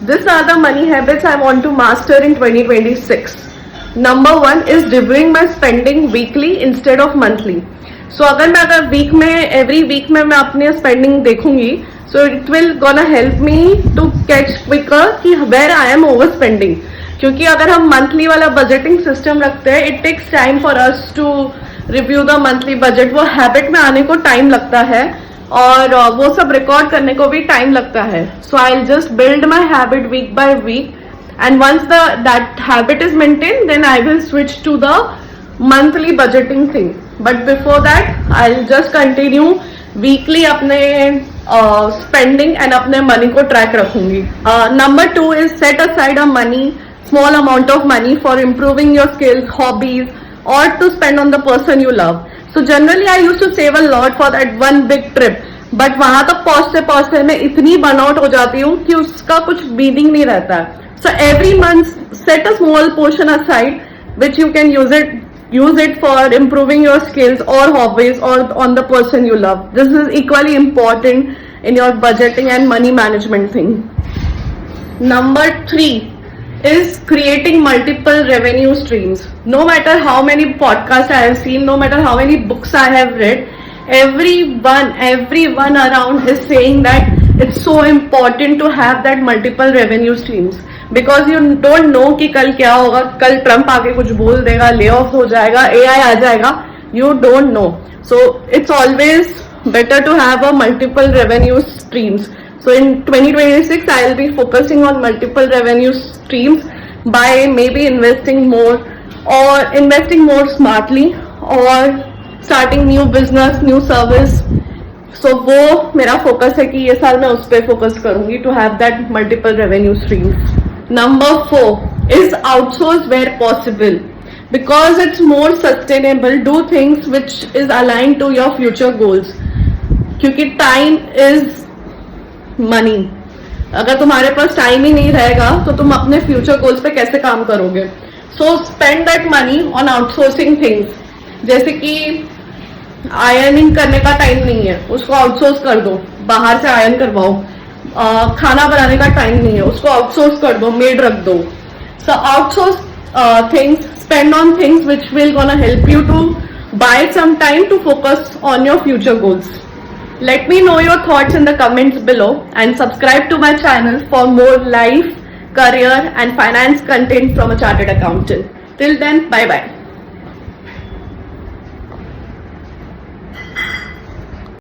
These are the money habits I want to master in 2026. Number 1 is reviewing my spending weekly instead of monthly. So अगर week में every week में मैं अपने spending देखूंगी, so it will gonna help me to catch quicker कि where I am over spending. क्योंकि अगर हम मंथली वाला बजटिंग सिस्टम रखते हैं, it takes time for us to review the monthly budget. वो हैबिट में आने को टाइम लगता है और वो सब रिकॉर्ड करने को भी टाइम लगता है. So I will just build my habit week by week, and once that habit is maintain, then I will switch to the monthly budgeting thing. But before that I will just continue weekly अपने spending and अपने money को track रखूंगी. Number 2 is set aside a money, small amount of money for improving your skills, hobbies, or to spend on the person you love. So generally I used to save a lot for that one big trip, but वहां तक पहुंचते मैं इतनी burnout हो जाती हूँ कि उसका कुछ मीनिंग नहीं रहता है. So every month set a small portion aside which you can use it for improving your skills or hobbies or on the person you love. This is equally important in your budgeting and money management thing. Number 3 is creating multiple revenue streams. No matter how many podcasts I have seen, no matter how many books I have read, everyone around is saying that it's so important to have that multiple revenue streams, because you don't know कि कल क्या होगा. कल Trump आके कुछ बोल देगा, lay off हो जाएगा, AI आ जाएगा, you don't know. So it's always better to have a multiple revenue streams. So in 2026, I will be focusing on multiple revenue streams by maybe investing more smartly, or starting new business, new service. So वो मेरा focus है कि ये साल मैं उस पे focus करूँगी to have that multiple revenue streams. Number 4 is outsource where possible, because it's more sustainable. Do things which is aligned to your future goals. क्योंकि time is मनी. अगर तुम्हारे पास टाइम ही नहीं रहेगा तो तुम अपने फ्यूचर गोल्स पे कैसे काम करोगे. So spend that money on outsourcing things. जैसे कि आयरनिंग करने का टाइम नहीं है, उसको आउटसोर्स कर दो, बाहर से आयरन करवाओ. खाना बनाने का टाइम नहीं है, उसको आउटसोर्स कर दो, मेड रख दो. So outsource things, spend on things which will gonna help you to buy some time to focus on your future goals. Let me know your thoughts in the comments below, and subscribe to my channel for more life, career and finance content from a chartered accountant. Till then, bye bye.